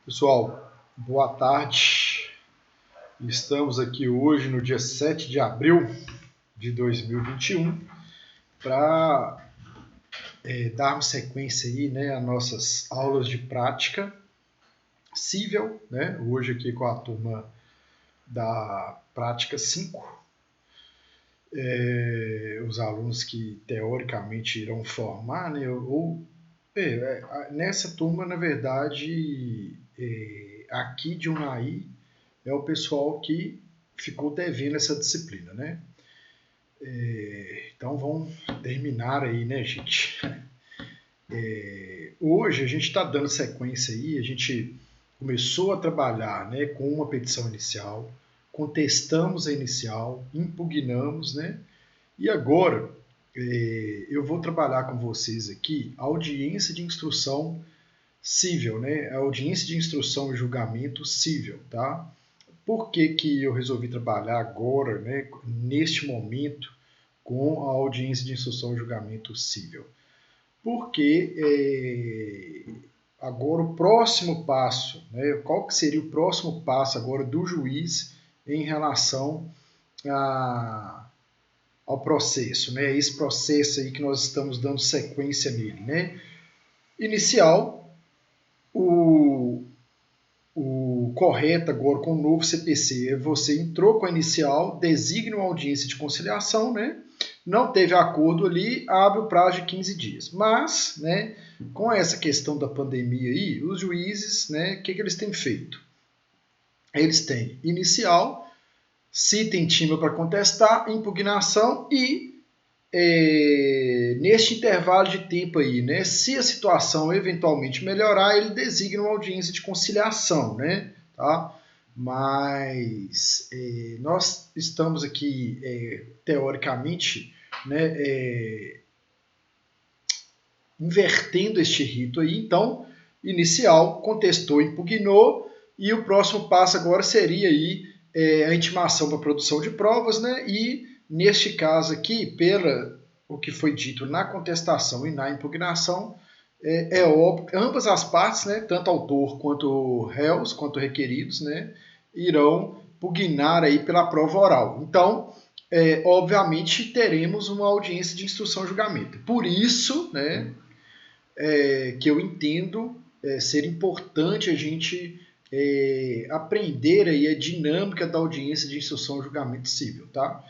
Pessoal, boa tarde. Estamos aqui hoje no dia 7 de abril de 2021 para darmos sequência aí, né, às nossas aulas de prática civil, né? Hoje aqui com a turma da prática 5. Os alunos que teoricamente irão formar, né, nessa turma, na verdade, aqui de Unai é o pessoal que ficou devendo essa disciplina, né? Então vamos terminar aí, né, gente? Hoje a gente está dando sequência aí, a gente começou a trabalhar, né, com uma petição inicial, contestamos a inicial, impugnamos, né? E agora eu vou trabalhar com vocês aqui a audiência de instrução civil, né? A audiência de instrução e julgamento civil, tá? Por que que eu resolvi trabalhar agora, né, neste momento, com a audiência de instrução e julgamento civil? Porque agora o próximo passo, né, qual que seria o próximo passo agora do juiz em relação ao processo, né? Esse processo aí que nós estamos dando sequência nele, né? Inicial, o correto agora com o novo CPC é você entrou com a inicial, designa uma audiência de conciliação, né? Não teve acordo ali, abre o prazo de 15 dias. Mas, né, com essa questão da pandemia aí, os juízes, né, o que eles têm feito? Eles têm inicial, se tem time para contestar, impugnação e neste intervalo de tempo aí, né, se a situação eventualmente melhorar, ele designa uma audiência de conciliação, né, tá? Mas nós estamos aqui, teoricamente, né, invertendo este rito aí, então, inicial, contestou, impugnou, e o próximo passo agora seria aí, a intimação para produção de provas, né, e neste caso aqui, pela o que foi dito na contestação e na impugnação, é óbvio, ambas as partes, né, tanto autor quanto réus, quanto requeridos, né, irão pugnar aí pela prova oral. Então, obviamente, teremos uma audiência de instrução e julgamento. Por isso, né, que eu entendo ser importante a gente aprender aí a dinâmica da audiência de instrução e julgamento civil, tá?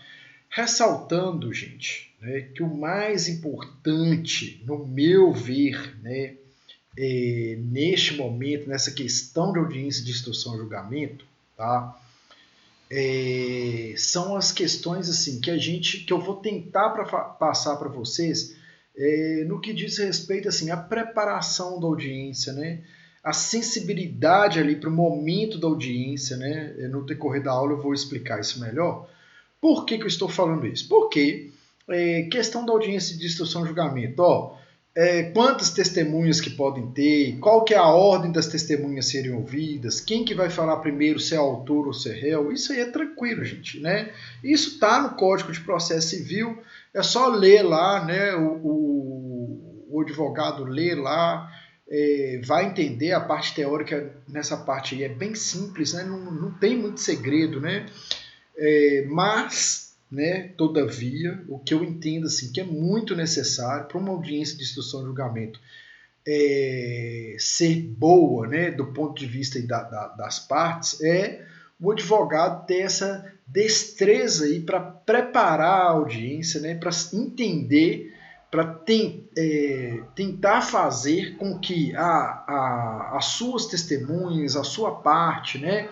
Ressaltando, gente, né, que o mais importante, no meu ver, né, neste momento, nessa questão de audiência de instrução e julgamento, tá? São as questões assim que eu vou tentar passar para vocês no que diz respeito assim à preparação da audiência, né? A sensibilidade ali para o momento da audiência, né? No decorrer da aula eu vou explicar isso melhor. Por que eu estou falando isso? Porque questão da audiência de instrução e julgamento, quantas testemunhas que podem ter, qual que é a ordem das testemunhas serem ouvidas, quem que vai falar primeiro, se é autor ou se é réu, isso aí é tranquilo, gente, né? Isso está no Código de Processo Civil, é só ler lá, né? O advogado lê lá, vai entender a parte teórica nessa parte aí, é bem simples, né? Não tem muito segredo, né? Mas, né, todavia, o que eu entendo assim, que é muito necessário para uma audiência de instrução e julgamento ser boa, né, do ponto de vista das partes, é o advogado ter essa destreza aí para preparar a audiência, né, para entender, para tentar fazer com que as suas testemunhas, a sua parte, né,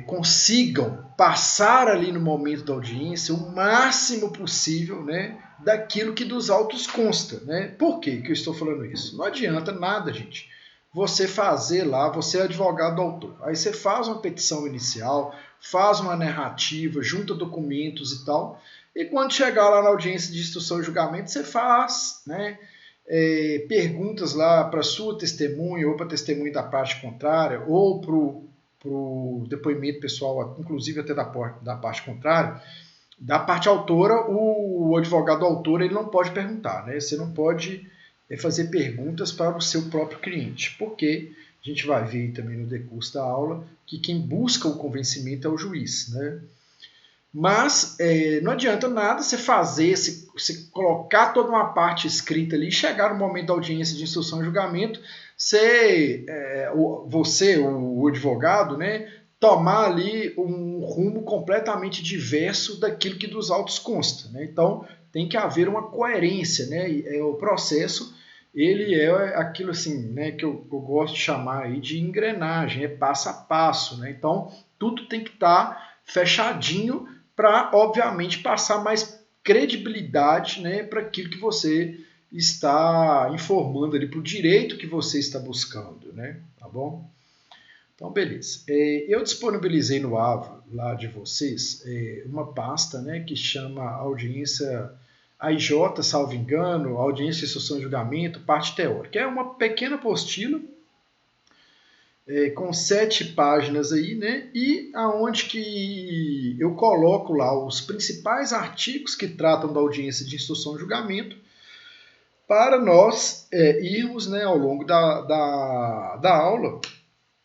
consigam passar ali no momento da audiência o máximo possível, né, daquilo que dos autos consta, né? Por que eu estou falando isso? Não adianta nada, gente, você fazer lá, você é advogado do autor, aí você faz uma petição inicial, faz uma narrativa, junta documentos e tal, e quando chegar lá na audiência de instrução e julgamento, você faz, né, perguntas lá para sua testemunha, ou para testemunha da parte contrária, ou para o depoimento pessoal, inclusive até da parte contrária. Da parte autora, o advogado autor ele não pode perguntar, né? Você não pode é fazer perguntas para o seu próprio cliente, porque a gente vai ver também no decurso da aula que quem busca o convencimento é o juiz, né? Mas não adianta nada você fazer, você colocar toda uma parte escrita ali, chegar no momento da audiência de instrução e julgamento, você, o advogado, né, tomar ali um rumo completamente diverso daquilo que dos autos consta, né? Então tem que haver uma coerência, né? O processo ele é aquilo assim, né, que eu gosto de chamar aí de engrenagem, é passo a passo, né? Então tudo tem que estar fechadinho para, obviamente, passar mais credibilidade, né, para aquilo que você está informando ali, para o direito que você está buscando, né? Tá bom? Então, beleza. Eu disponibilizei no AVA, lá de vocês, uma pasta, né, que chama audiência AIJ, salvo engano, audiência de instrução e julgamento, parte teórica. É uma pequena apostila com 7 páginas aí, né? E aonde que eu coloco lá os principais artigos que tratam da audiência de instrução e julgamento para nós irmos, né, ao longo da aula,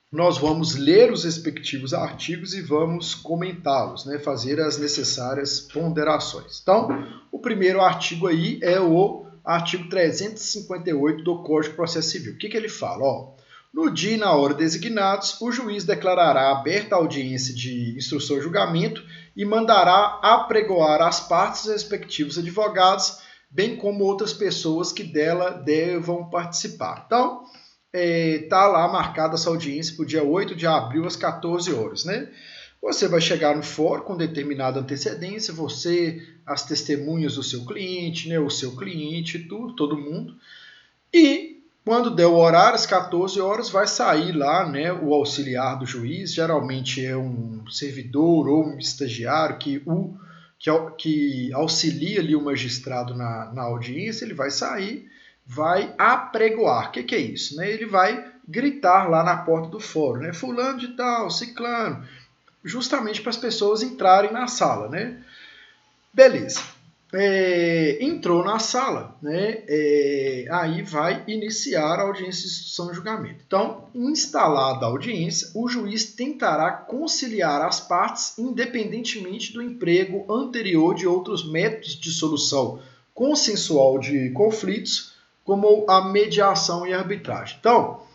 nós vamos ler os respectivos artigos e vamos comentá-los, né, fazer as necessárias ponderações. Então, o primeiro artigo aí é o artigo 358 do Código de Processo Civil. O que ele fala? No dia e na hora designados, o juiz declarará aberta a audiência de instrução e julgamento e mandará apregoar as partes dos respectivos advogados, bem como outras pessoas que dela devam participar. Então, está lá marcada essa audiência para o dia 8 de abril, às 14 horas, né? Você vai chegar no fórum com determinada antecedência, você, as testemunhas do seu cliente, né, o seu cliente, tudo, todo mundo, e quando der o horário, às 14 horas, vai sair lá, né, o auxiliar do juiz, geralmente é um servidor ou um estagiário que auxilia ali o magistrado na audiência, ele vai sair, vai apregoar. O que é isso? Né? Ele vai gritar lá na porta do fórum, né? Fulano de tal, ciclano, justamente para as pessoas entrarem na sala, né? Beleza. Entrou na sala, né? Aí vai iniciar a audiência de instrução e julgamento. Então, instalada a audiência, o juiz tentará conciliar as partes independentemente do emprego anterior de outros métodos de solução consensual de conflitos, como a mediação e a arbitragem. Então,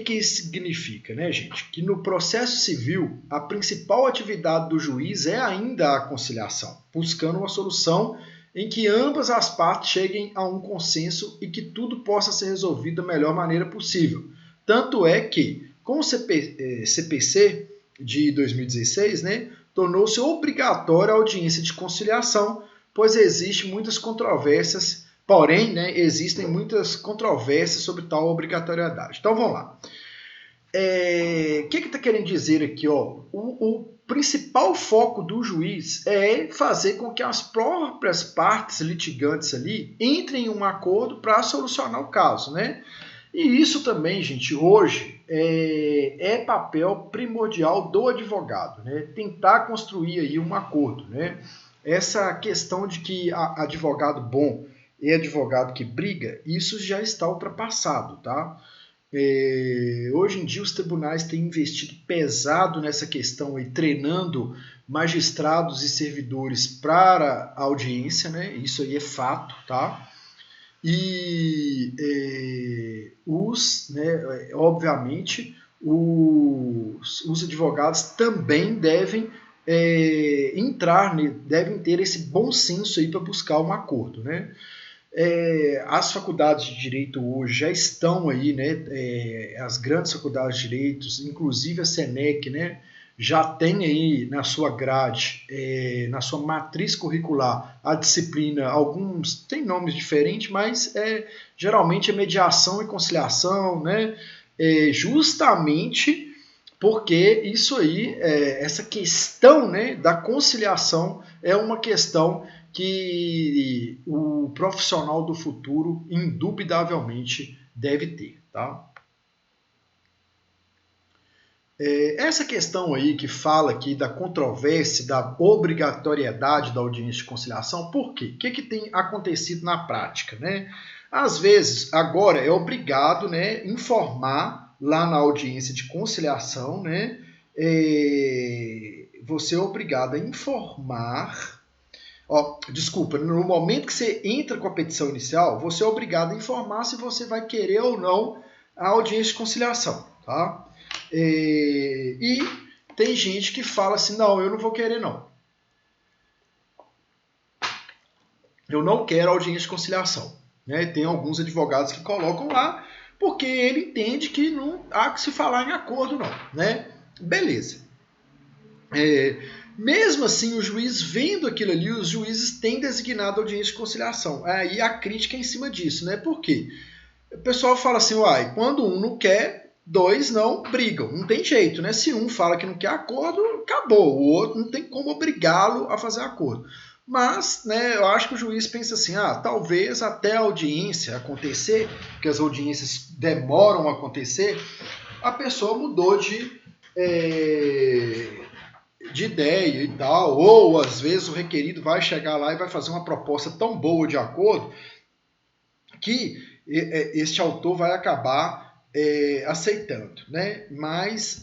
que isso significa, né, gente? Que no processo civil, a principal atividade do juiz é ainda a conciliação, buscando uma solução em que ambas as partes cheguem a um consenso e que tudo possa ser resolvido da melhor maneira possível. Tanto é que, com o CPC de 2016, né, tornou-se obrigatória a audiência de conciliação, pois existem muitas controvérsias. Porém, né, existem muitas controvérsias sobre tal obrigatoriedade. Então, vamos lá. O que está querendo dizer aqui? O principal foco do juiz é fazer com que as próprias partes litigantes ali entrem em um acordo para solucionar o caso, né? E isso também, gente, hoje é papel primordial do advogado, né? Tentar construir aí um acordo, né? Essa questão de que advogado bom e advogado que briga, isso já está ultrapassado, tá? Hoje em dia os tribunais têm investido pesado nessa questão e treinando magistrados e servidores para a audiência, né? Isso aí é fato, tá? E obviamente, os advogados também devem devem ter esse bom senso aí para buscar um acordo, né? As faculdades de direito hoje já estão aí, né? As grandes faculdades de direitos, inclusive a Senec, né? Já tem aí na sua grade, na sua matriz curricular, a disciplina, alguns têm nomes diferentes, mas geralmente é mediação e conciliação, né? Justamente porque isso aí, essa questão, né, da conciliação é uma questão que o profissional do futuro indubitavelmente deve ter, tá? Essa questão aí que fala aqui da controvérsia, da obrigatoriedade da audiência de conciliação, por quê? O que tem acontecido na prática, né? Às vezes, agora é obrigado, né, informar lá na audiência de conciliação, né? Você é obrigado a informar. Desculpa, no momento que você entra com a petição inicial, você é obrigado a informar se você vai querer ou não a audiência de conciliação, tá? E tem gente que fala assim, não, eu não vou querer não. Eu não quero audiência de conciliação. Né? Tem alguns advogados que colocam lá porque ele entende que não há que se falar em acordo não. Né? Beleza. Mesmo assim, o juiz vendo aquilo ali, os juízes têm designado audiência de conciliação. Aí a crítica é em cima disso. Né? Por quê? O pessoal fala assim, uai, quando um não quer, dois não brigam. Não tem jeito, né? Se um fala que não quer acordo, acabou. O outro não tem como obrigá-lo a fazer acordo. Mas, né, eu acho que o juiz pensa assim, talvez até a audiência acontecer, porque as audiências demoram a acontecer, a pessoa mudou de ideia e tal, ou às vezes o requerido vai chegar lá e vai fazer uma proposta tão boa de acordo que este autor vai acabar aceitando, né? Mas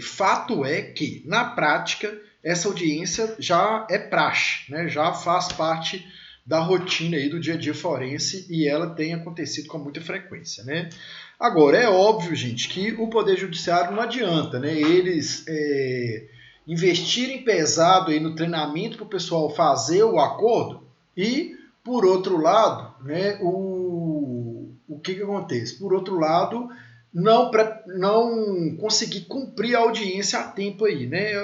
fato é que, na prática, essa audiência já é praxe, né? Já faz parte da rotina aí do dia a dia forense e ela tem acontecido com muita frequência, né? Agora, é óbvio, gente, que o Poder Judiciário não adianta, né? Eles investirem pesado aí no treinamento para o pessoal fazer o acordo e, por outro lado, né, o que acontece? Por outro lado, não conseguir cumprir a audiência a tempo aí, né?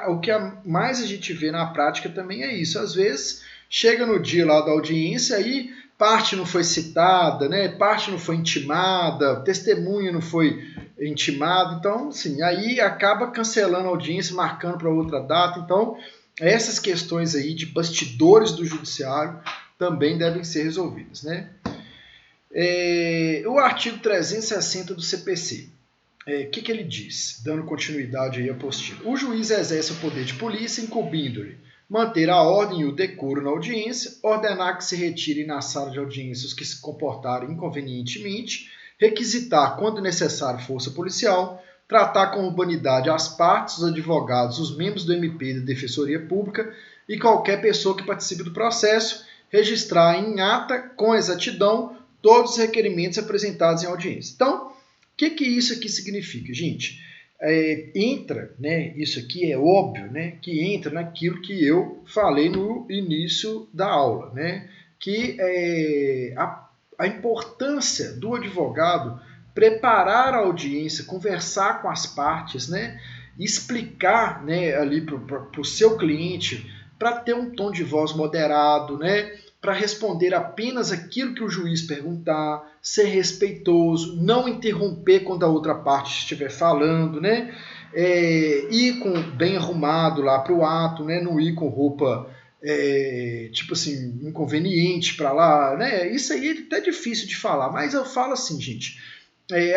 O que mais a gente vê na prática também é isso. Às vezes, chega no dia lá da audiência aí, parte não foi citada, né? Parte não foi intimada, testemunha não foi intimado, então, assim, aí acaba cancelando a audiência, marcando para outra data. Então, essas questões aí de bastidores do judiciário também devem ser resolvidas, né? O artigo 360 do CPC, que ele diz? Dando continuidade aí à apostila. O juiz exerce o poder de polícia, incumbindo-lhe manter a ordem e o decoro na audiência, ordenar que se retirem na sala de audiência os que se comportarem inconvenientemente, requisitar, quando necessário, força policial, tratar com urbanidade as partes, os advogados, os membros do MP e da Defensoria Pública e qualquer pessoa que participe do processo, registrar em ata, com exatidão, todos os requerimentos apresentados em audiência. Então, o que isso aqui significa, gente? Entra, né, isso aqui é óbvio, né, que entra naquilo que eu falei no início da aula, né, que a importância do advogado preparar a audiência, conversar com as partes, né, explicar, né, ali para o seu cliente, para ter um tom de voz moderado, né, para responder apenas aquilo que o juiz perguntar, ser respeitoso, não interromper quando a outra parte estiver falando, né? Ir bem arrumado lá para o ato, né? Não ir com roupa tipo assim, inconveniente para lá, né? Isso aí é até difícil de falar, mas eu falo assim, gente.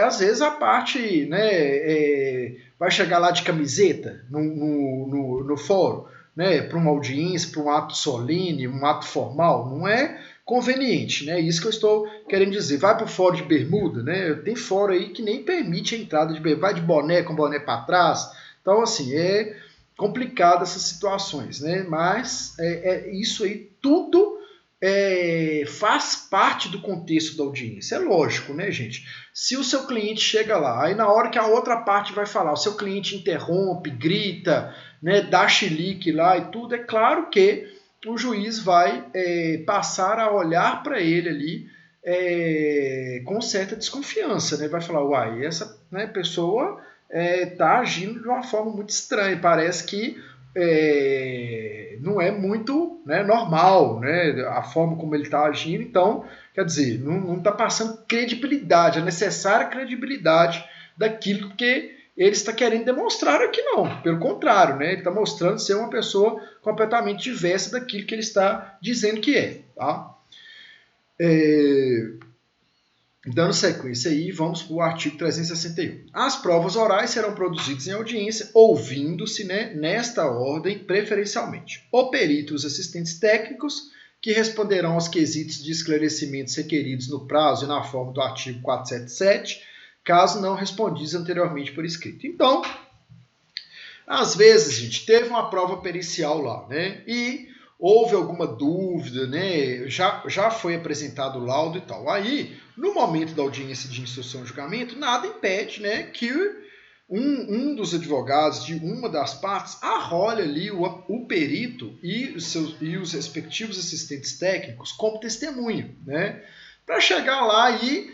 Às vezes a parte, né, vai chegar lá de camiseta no fórum, né, para uma audiência, para um ato solene, um ato formal, não é conveniente, né? Isso que eu estou querendo dizer. Vai para o fórum de bermuda, né? Tem fórum aí que nem permite a entrada de bermuda, vai de boné com boné para trás. Então, assim, é complicado essas situações, né? Mas isso aí tudo faz parte do contexto da audiência. É lógico, né, gente? Se o seu cliente chega lá, aí na hora que a outra parte vai falar, o seu cliente interrompe, grita, né, dá chilique lá e tudo, é claro que o juiz vai passar a olhar para ele ali com certa desconfiança, né? Vai falar, uai, essa, né, pessoa está agindo de uma forma muito estranha, parece que não é muito, né, normal, né, a forma como ele está agindo, então, quer dizer, não está passando credibilidade, a necessária credibilidade daquilo que ele está querendo demonstrar aqui, não. Pelo contrário, né, ele está mostrando ser uma pessoa completamente diversa daquilo que ele está dizendo que é. Tá? Dando sequência aí, vamos para o artigo 361. As provas orais serão produzidas em audiência, ouvindo-se, né, nesta ordem, preferencialmente, o perito e os assistentes técnicos, que responderão aos quesitos de esclarecimentos requeridos no prazo e na forma do artigo 477, caso não respondidos anteriormente por escrito. Então, às vezes, gente, teve uma prova pericial lá, né, e houve alguma dúvida, né, já foi apresentado o laudo e tal. Aí, no momento da audiência de instrução e julgamento, nada impede, né, que um dos advogados de uma das partes arrole ali o perito e os respectivos assistentes técnicos como testemunha, né, para chegar lá e,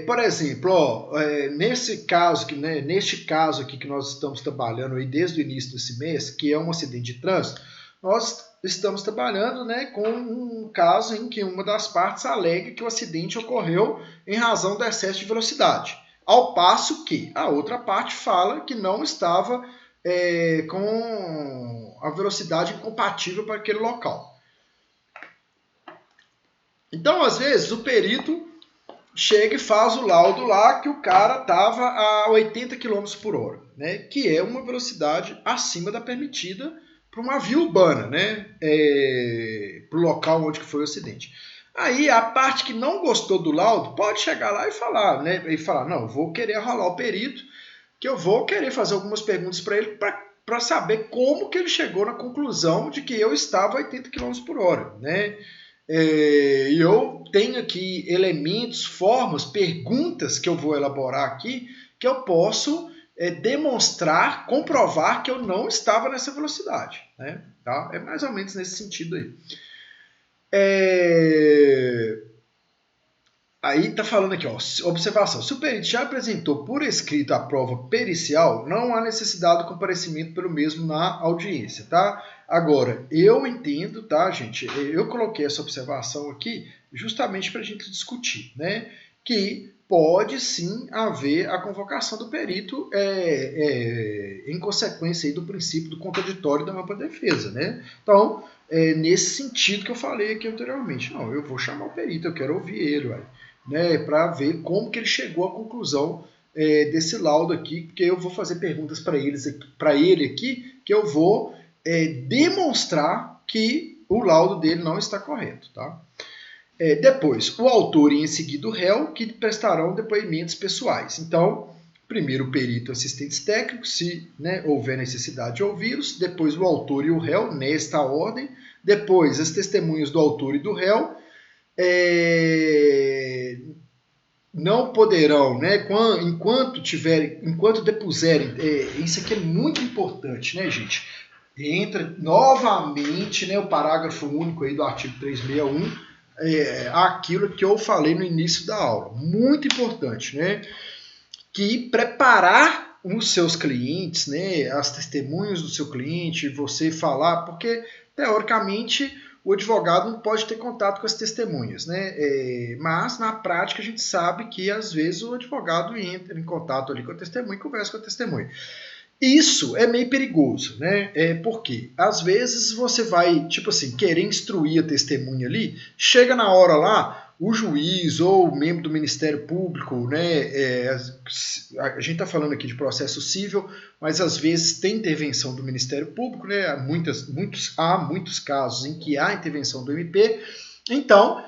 por exemplo, neste caso aqui que nós estamos trabalhando aí desde o início desse mês, que é um acidente de trânsito, nós estamos trabalhando, né, com um caso em que uma das partes alega que o acidente ocorreu em razão do excesso de velocidade, ao passo que a outra parte fala que não estava com a velocidade incompatível para aquele local. Então, às vezes, o perito chega e faz o laudo lá que o cara estava a 80 km por hora, né, que é uma velocidade acima da permitida para uma via urbana, né, para o local onde foi o acidente. Aí a parte que não gostou do laudo pode chegar lá e falar, né, não, eu vou querer rolar o perito, que eu vou querer fazer algumas perguntas para ele para saber como que ele chegou na conclusão de que eu estava a 80 km por hora, né. E eu tenho aqui elementos, formas, perguntas que eu vou elaborar aqui que eu posso demonstrar, comprovar que eu não estava nessa velocidade, né? Tá? É mais ou menos nesse sentido aí. Aí está falando aqui, ó, observação. Se o perito já apresentou por escrito a prova pericial, não há necessidade do comparecimento pelo mesmo na audiência, tá? Agora, eu entendo, tá, gente? Eu coloquei essa observação aqui justamente para a gente discutir, né? Que pode sim haver a convocação do perito em consequência aí do princípio do contraditório da ampla defesa, né? Então, nesse sentido que eu falei aqui anteriormente. Não, eu vou chamar o perito, eu quero ouvir ele, ué, né, para ver como que ele chegou à conclusão desse laudo aqui, porque eu vou fazer perguntas para ele aqui, que eu vou demonstrar que o laudo dele não está correto, tá? Depois, o autor e em seguida o réu, que prestarão depoimentos pessoais. Então, primeiro o perito e assistentes técnicos, se, né, houver necessidade de ouvi-los, depois o autor e o réu, nesta ordem, depois as testemunhas do autor e do réu, não poderão, né, enquanto depuserem, isso aqui é muito importante, né, gente? Entra novamente, né, o parágrafo único aí do artigo 361, aquilo que eu falei no início da aula. Muito importante, né? Que preparar os seus clientes, né, as testemunhas do seu cliente, você falar, porque teoricamente o advogado não pode ter contato com as testemunhas, né? Mas na prática a gente sabe que às vezes o advogado entra em contato ali com a testemunha e conversa com a testemunha. Isso é meio perigoso, né? Porque às vezes você vai, tipo assim, querer instruir a testemunha ali, chega na hora lá, o juiz ou o membro do Ministério Público, né? A gente está falando aqui de processo civil, mas às vezes tem intervenção do Ministério Público, né? Há muitos casos em que há intervenção do MP. Então,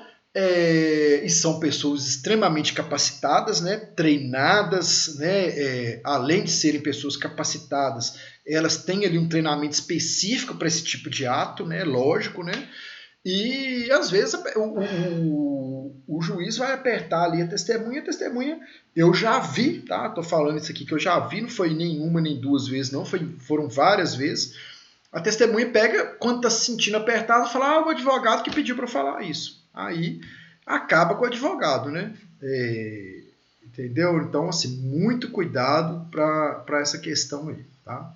e são pessoas extremamente capacitadas, né, treinadas, né, além de serem pessoas capacitadas, elas têm ali um treinamento específico para esse tipo de ato, né, lógico, né, e às vezes o juiz vai apertar ali a testemunha, eu já vi, tá, tô falando isso aqui que eu já vi, não foi nenhuma nem duas vezes não, foram várias vezes, a testemunha pega, quando está se sentindo apertado, fala, o advogado que pediu para falar isso. Aí acaba com o advogado, né? Entendeu? Então, assim, muito cuidado para essa questão aí, tá?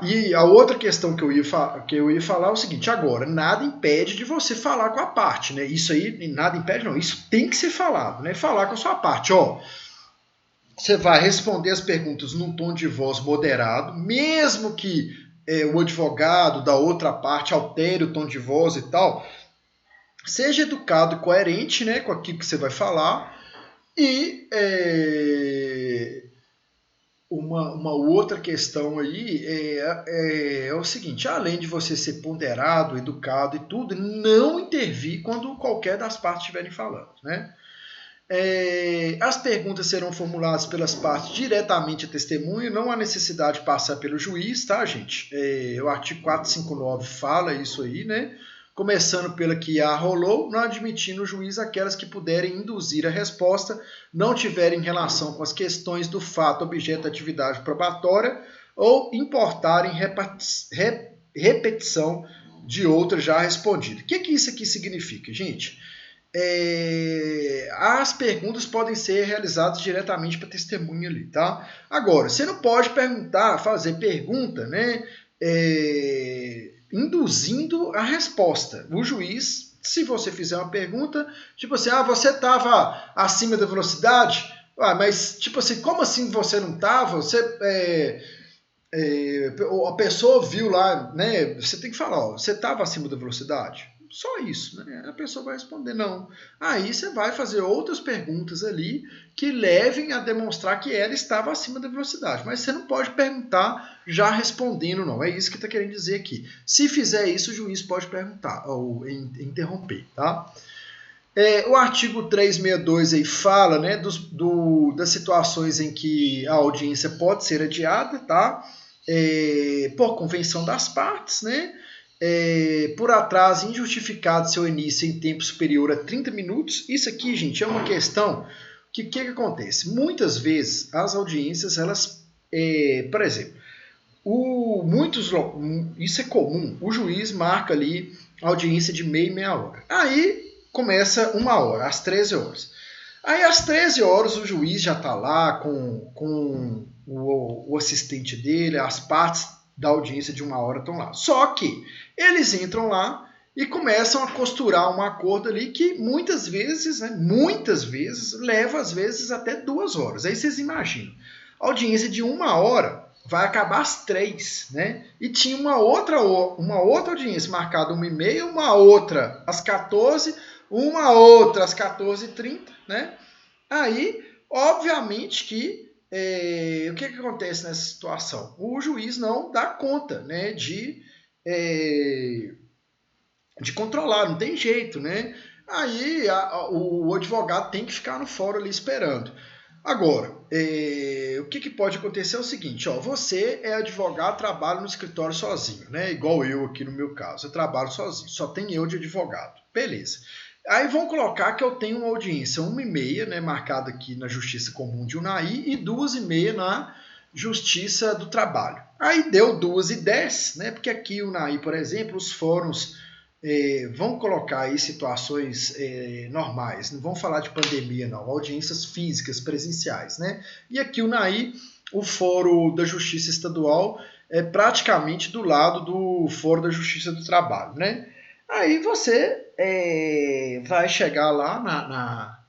E a outra questão que eu ia falar é o seguinte, agora, nada impede de você falar com a parte, né? Isso aí, nada impede não, isso tem que ser falado, né? Falar com a sua parte, ó, você vai responder as perguntas num tom de voz moderado, mesmo que o advogado da outra parte altere o tom de voz e tal, seja educado e coerente, né, com aquilo que você vai falar. E uma outra questão aí é o seguinte: além de você ser ponderado, educado e tudo, não intervir quando qualquer das partes estiverem falando, né? As perguntas serão formuladas pelas partes diretamente à testemunha, não há necessidade de passar pelo juiz, tá, gente? O artigo 459 fala isso aí, né? Começando pela que rolou, não admitindo o juiz aquelas que puderem induzir a resposta, não tiverem relação com as questões do fato objeto da atividade probatória ou importarem repetição de outra já respondida. O que isso aqui significa, gente? As perguntas podem ser realizadas diretamente para a testemunha ali, tá? Agora, você não pode fazer pergunta, né? Induzindo a resposta. O juiz, se você fizer uma pergunta, tipo assim, você estava acima da velocidade? Mas, tipo assim, como assim você não estava? A pessoa viu lá, né? Você tem que falar, você estava acima da velocidade? Só isso, né? A pessoa vai responder não. Aí você vai fazer outras perguntas ali que levem a demonstrar que ela estava acima da velocidade. Mas você não pode perguntar já respondendo, não. É isso que está querendo dizer aqui. Se fizer isso, o juiz pode perguntar ou interromper, tá? O artigo 362 aí fala, né, das situações em que a audiência pode ser adiada, tá? Por convenção das partes, né? Por atraso injustificado seu início em tempo superior a 30 minutos. Isso aqui, gente, é uma questão que acontece? Muitas vezes as audiências, elas, por exemplo, isso é comum, o juiz marca ali a audiência de meia hora. Aí começa 1 hora, às 13 horas. Aí às 13 horas o juiz já está lá com o assistente dele, as partes da audiência de 1 hora estão lá. Só que eles entram lá e começam a costurar um acordo ali que muitas vezes leva às vezes até 2 horas. Aí vocês imaginam, a audiência de 1 hora vai acabar às 3, né? E tinha uma outra audiência marcada 1h30, uma outra às 14, uma outra às 14h30, né? Aí, obviamente que o que acontece nessa situação? O juiz não dá conta, né, de controlar, não tem jeito, né? Aí o advogado tem que ficar no fórum ali esperando. Agora, o que pode acontecer é o seguinte, você é advogado, trabalha no escritório sozinho, né? Igual eu aqui no meu caso, eu trabalho sozinho, só tem eu de advogado, beleza. Aí vão colocar que eu tenho uma audiência 1h30, né, marcada aqui na Justiça Comum de Unai, e 2h30 na Justiça do Trabalho. Aí deu 2h10, né, porque aqui o Unai, por exemplo, os fóruns vão colocar aí situações normais, não vão falar de pandemia não, audiências físicas, presenciais, né? E aqui o Unai, o Fórum da Justiça Estadual é praticamente do lado do Fórum da Justiça do Trabalho, né? Aí você vai chegar lá na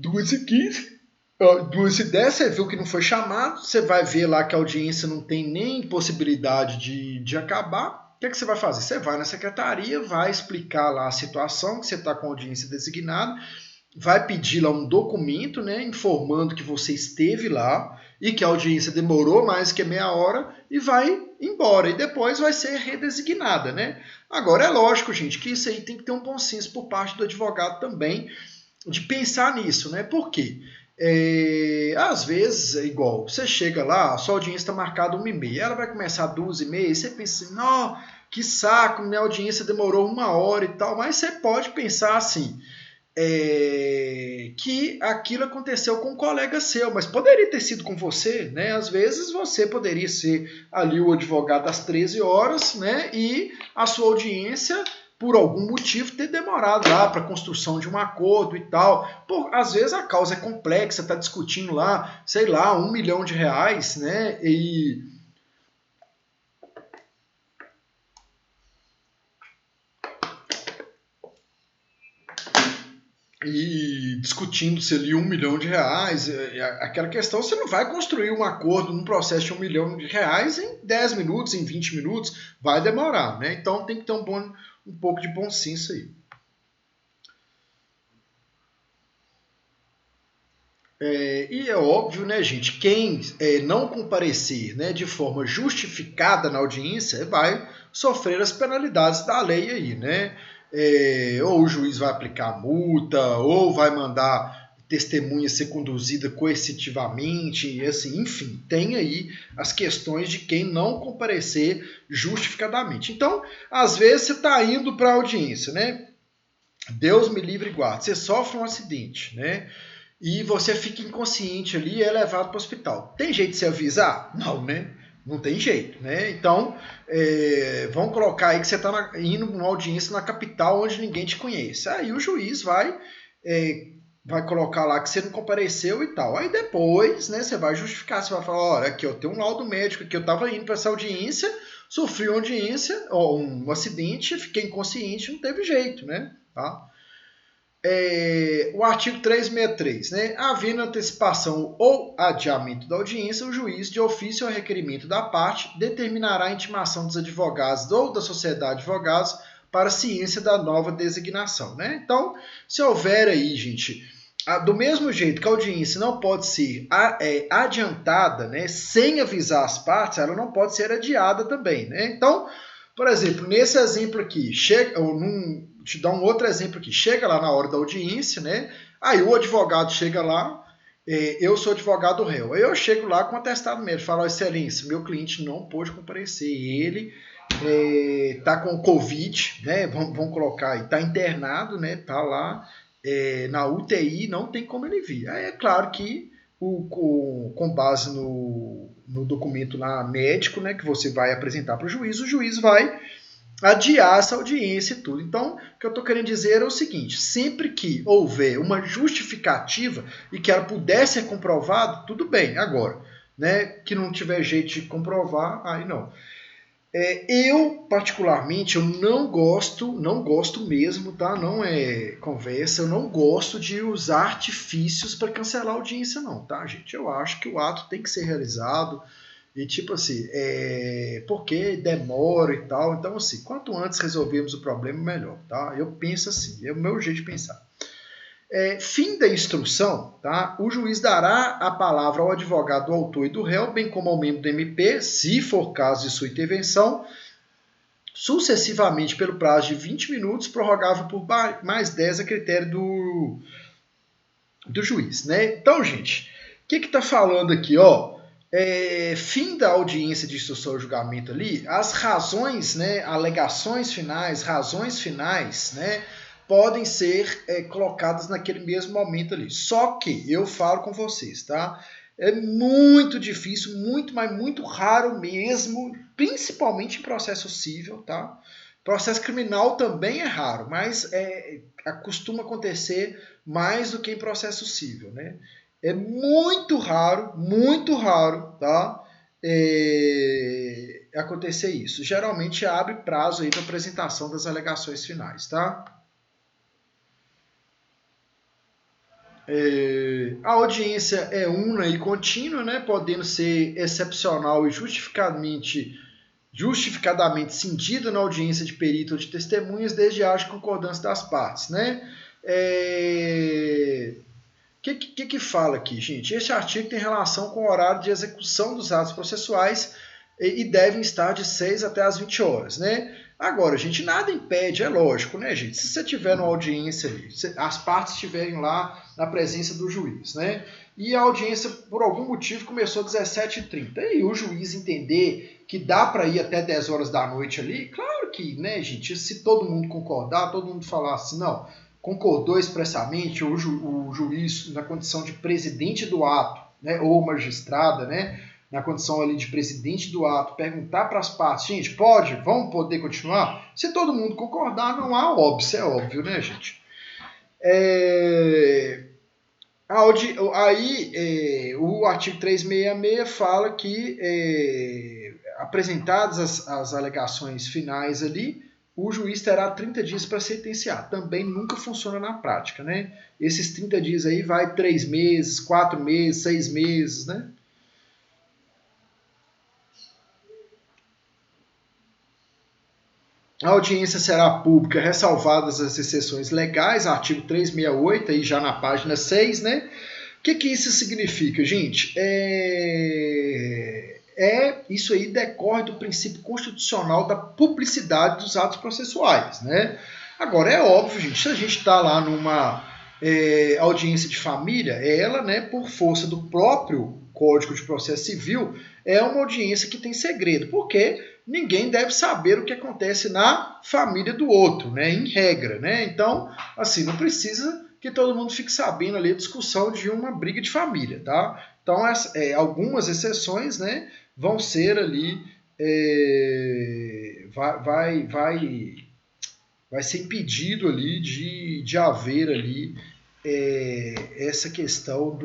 2h15, 2h10, você viu que não foi chamado, você vai ver lá que a audiência não tem nem possibilidade de acabar. O que você vai fazer? Você vai na secretaria, vai explicar lá a situação, que você está com a audiência designada, vai pedir lá um documento, né, informando que você esteve lá e que a audiência demorou mais que meia hora e vai embora. E depois vai ser redesignada, né? Agora, é lógico, gente, que isso aí tem que ter um bom senso por parte do advogado também, de pensar nisso, né? Por quê? Às vezes é igual, você chega lá, a sua audiência está marcada 1h30, ela vai começar 2h30, você pensa assim, não, que saco, minha audiência demorou 1 hora e tal, mas você pode pensar assim, que aquilo aconteceu com um colega seu, mas poderia ter sido com você, né? Às vezes você poderia ser ali o advogado às 13 horas, né? E a sua audiência, por algum motivo, ter demorado lá para a construção de um acordo e tal. Às vezes a causa é complexa, está discutindo lá, sei lá, R$1 milhão, né? E discutindo-se ali R$1 milhão, aquela questão, você não vai construir um acordo num processo de R$1 milhão em 10 minutos, em 20 minutos, vai demorar, né? Então tem que ter um pouco de bom senso aí. E é óbvio, né, gente, quem não comparecer, né, de forma justificada na audiência vai sofrer as penalidades da lei aí, né? Ou o juiz vai aplicar multa, ou vai mandar testemunha ser conduzida coercitivamente, e assim, enfim, tem aí as questões de quem não comparecer justificadamente. Então, às vezes você está indo para a audiência, né? Deus me livre e guarde, você sofre um acidente, né? E você fica inconsciente ali e é levado para o hospital. Tem jeito de se avisar? Não, né? Não tem jeito, né? Então, vamos colocar aí que você está indo numa audiência na capital onde ninguém te conhece. Aí o juiz vai colocar lá que você não compareceu e tal. Aí depois, né, você vai justificar, você vai falar, olha, aqui eu tenho um laudo médico, que eu estava indo para essa audiência, sofri uma audiência, ó, um acidente, fiquei inconsciente, não teve jeito, né? Tá? O artigo 363, né? Havendo antecipação ou adiamento da audiência, o juiz, de ofício ou requerimento da parte, determinará a intimação dos advogados ou da sociedade de advogados para a ciência da nova designação, né? Então, se houver aí, gente, do mesmo jeito que a audiência não pode ser adiantada, né, sem avisar as partes, ela não pode ser adiada também, né? Então, por exemplo, nesse exemplo aqui, te dar um outro exemplo aqui. Chega lá na hora da audiência, né? Aí o advogado chega lá, eu sou advogado réu. Aí eu chego lá com um atestado médico, falo, excelência, meu cliente não pôde comparecer. Ele tá com Covid, né? Vamos colocar aí, tá internado, né? Tá lá na UTI, não tem como ele vir. Aí é claro que com base no documento lá médico, né, que você vai apresentar para o juiz vai adiar essa audiência e tudo. Então, o que eu estou querendo dizer é o seguinte, sempre que houver uma justificativa e que ela pudesse ser comprovada, tudo bem. Agora, né, que não tiver jeito de comprovar, aí não. Eu, particularmente, eu não gosto mesmo, tá? Não é conversa, eu não gosto de usar artifícios para cancelar a audiência, não, tá, gente? Eu acho que o ato tem que ser realizado, e tipo assim, porque demora e tal. Então, assim, quanto antes resolvermos o problema, melhor, tá? Eu penso assim, é o meu jeito de pensar. Fim da instrução, tá? O juiz dará a palavra ao advogado do autor e do réu, bem como ao membro do MP, se for caso de sua intervenção, sucessivamente pelo prazo de 20 minutos, prorrogável por mais 10 a critério do juiz, né? Então, gente, o que está falando aqui, ó? Fim da audiência de instrução e julgamento ali, as razões, né, alegações finais, razões finais, né, podem ser colocadas naquele mesmo momento ali. Só que eu falo com vocês, tá? É muito difícil, muito, mas muito raro mesmo, principalmente em processo civil, tá? Processo criminal também é raro, mas costuma acontecer mais do que em processo civil, né? É muito raro, tá? Acontecer isso. Geralmente abre prazo aí para apresentação das alegações finais, tá? A audiência é una e contínua, né? Podendo ser excepcional e justificadamente cindida na audiência de perito ou de testemunhas, desde a concordância das partes, né? Que fala aqui, gente? Este artigo tem relação com o horário de execução dos atos processuais e devem estar de 6 até as 20 horas, né? Agora, gente, nada impede, é lógico, né, gente? Se você tiver numa audiência ali, as partes estiverem lá na presença do juiz, né? E a audiência, por algum motivo, começou às 17h30. E o juiz entender que dá para ir até 10 horas da noite ali, claro que, né, gente? Se todo mundo concordar, todo mundo falar assim, não, concordou expressamente, o juiz, na condição de presidente do ato, né, ou magistrada, né, na condição ali de presidente do ato, perguntar para as partes, gente, vamos poder continuar? Se todo mundo concordar, não há óbvio, isso é óbvio, né, gente? Aí, o artigo 366 fala que, apresentadas as alegações finais ali, o juiz terá 30 dias para sentenciar. Também nunca funciona na prática, né? Esses 30 dias aí vai 3 meses, 4 meses, 6 meses, né? A audiência será pública, ressalvadas as exceções legais, artigo 368, aí já na página 6, né? O que isso significa, gente? Isso aí decorre do princípio constitucional da publicidade dos atos processuais, né? Agora, é óbvio, gente, se a gente está lá numa audiência de família, ela, né, por força do próprio Código de Processo Civil, é uma audiência que tem segredo, porque ninguém deve saber o que acontece na família do outro, né, em regra, né? Então, assim, não precisa que todo mundo fique sabendo ali a discussão de uma briga de família, tá? Então, algumas exceções, né, vão ser ali, vai ser impedido ali de haver ali essa questão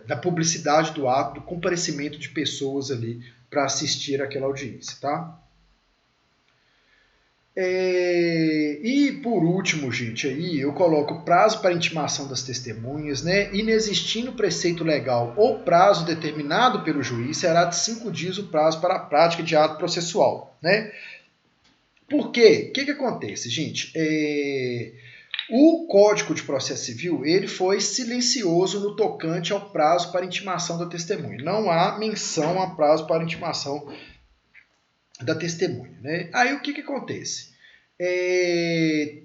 da publicidade do ato, do comparecimento de pessoas ali para assistir aquela audiência, tá? E por último, gente, aí eu coloco prazo para intimação das testemunhas, né? Inexistindo preceito legal ou prazo determinado pelo juiz, será de 5 dias o prazo para a prática de ato processual, né? Por quê? O que acontece, gente? O Código de Processo Civil ele foi silencioso no tocante ao prazo para intimação da testemunha. Não há menção a prazo para intimação da testemunha, né? Aí o que acontece?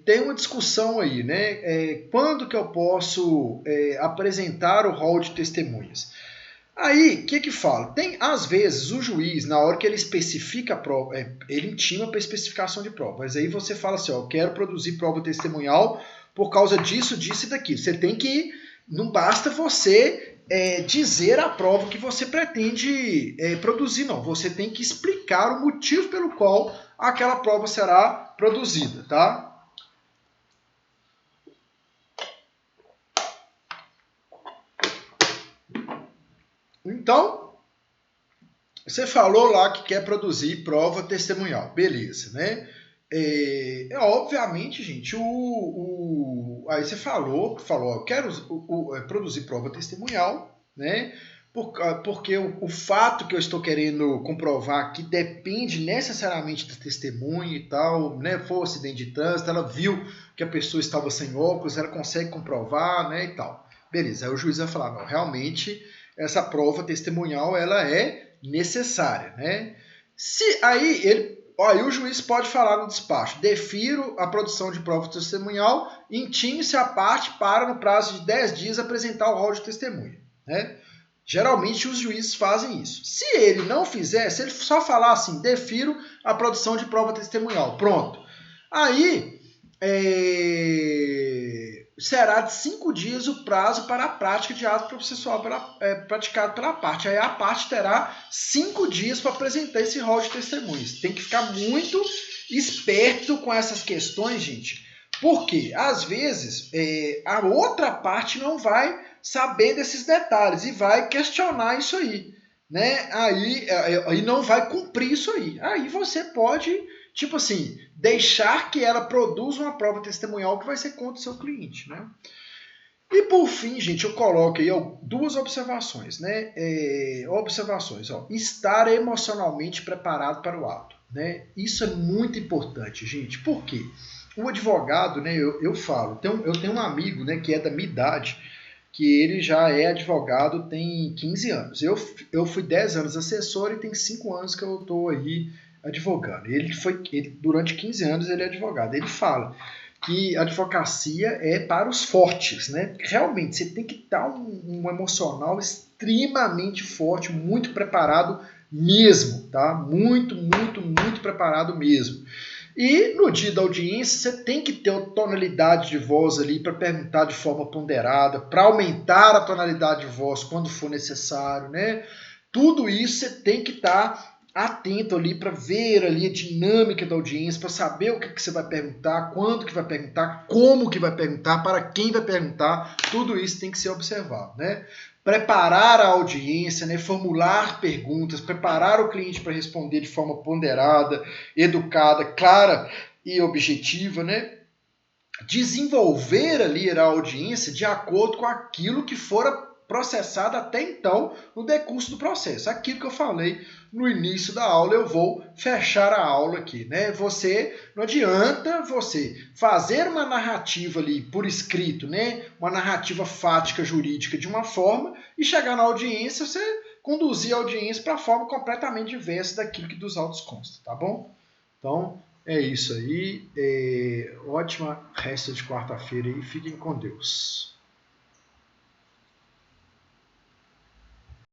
Tem uma discussão aí, né? Quando que eu posso apresentar o rol de testemunhas? Aí, o que fala? Tem, às vezes, o juiz, na hora que ele especifica a prova, ele intima para especificação de prova, mas aí você fala assim, ó, eu quero produzir prova testemunhal por causa disso, disso e daquilo. Você tem que, não basta você dizer a prova que você pretende produzir, não. Você tem que explicar o motivo pelo qual aquela prova será produzida, tá? Então, você falou lá que quer produzir prova testemunhal, beleza, né? Obviamente, gente, aí você falou, eu quero produzir prova testemunhal, né? Porque o fato que eu estou querendo comprovar aqui depende necessariamente da testemunha e tal, né? Foi um acidente de trânsito, ela viu que a pessoa estava sem óculos, ela consegue comprovar, né? E tal. Beleza, aí o juiz vai falar, não, realmente essa prova testemunhal ela é necessária, né? Aí o juiz pode falar no despacho, defiro a produção de prova testemunhal, intime-se a parte para, no prazo de 10 dias, apresentar o rol de testemunha, né? Geralmente os juízes fazem isso. Se ele não fizer, se ele só falar assim, defiro a produção de prova testemunhal, pronto. Aí, será de 5 dias o prazo para a prática de ato processual praticado pela parte. Aí a parte terá 5 dias para apresentar esse rol de testemunhas. Tem que ficar muito esperto com essas questões, gente, porque às vezes a outra parte não vai saber desses detalhes e vai questionar isso aí, né? Aí não vai cumprir isso aí. Aí você pode, tipo assim, deixar que ela produza uma prova testemunhal que vai ser contra o seu cliente, né? E por fim, gente, eu coloco aí duas observações, né? Observações, ó. Estar emocionalmente preparado para o ato, né? Isso é muito importante, gente. Por quê? O advogado, né? Eu falo, eu tenho um amigo, né, que é da minha idade, que ele já é advogado tem 15 anos. Eu fui 10 anos assessor e tem 5 anos que eu estou aí advogando. Durante 15 anos ele é advogado. Ele fala que a advocacia é para os fortes, né? Realmente, você tem que estar um emocional extremamente forte, muito preparado mesmo, tá? Muito, muito, muito preparado mesmo. E no dia da audiência, você tem que ter a tonalidade de voz ali para perguntar de forma ponderada, para aumentar a tonalidade de voz quando for necessário, né? Tudo isso você tem que estar atento ali para ver ali a dinâmica da audiência, para saber o que você vai perguntar, quando que vai perguntar, como que vai perguntar, para quem vai perguntar, tudo isso tem que ser observado, né? Preparar a audiência, né? Formular perguntas, preparar o cliente para responder de forma ponderada, educada, clara e objetiva, né? Desenvolver ali a audiência de acordo com aquilo que for processada até então no decurso do processo. Aquilo que eu falei no início da aula, eu vou fechar a aula aqui, né? Não adianta você fazer uma narrativa ali por escrito, né? Uma narrativa fática jurídica de uma forma e chegar na audiência, você conduzir a audiência para forma completamente diversa daquilo que dos autos consta, tá bom? Então, é isso aí. Ótima resto de quarta-feira aí. Fiquem com Deus.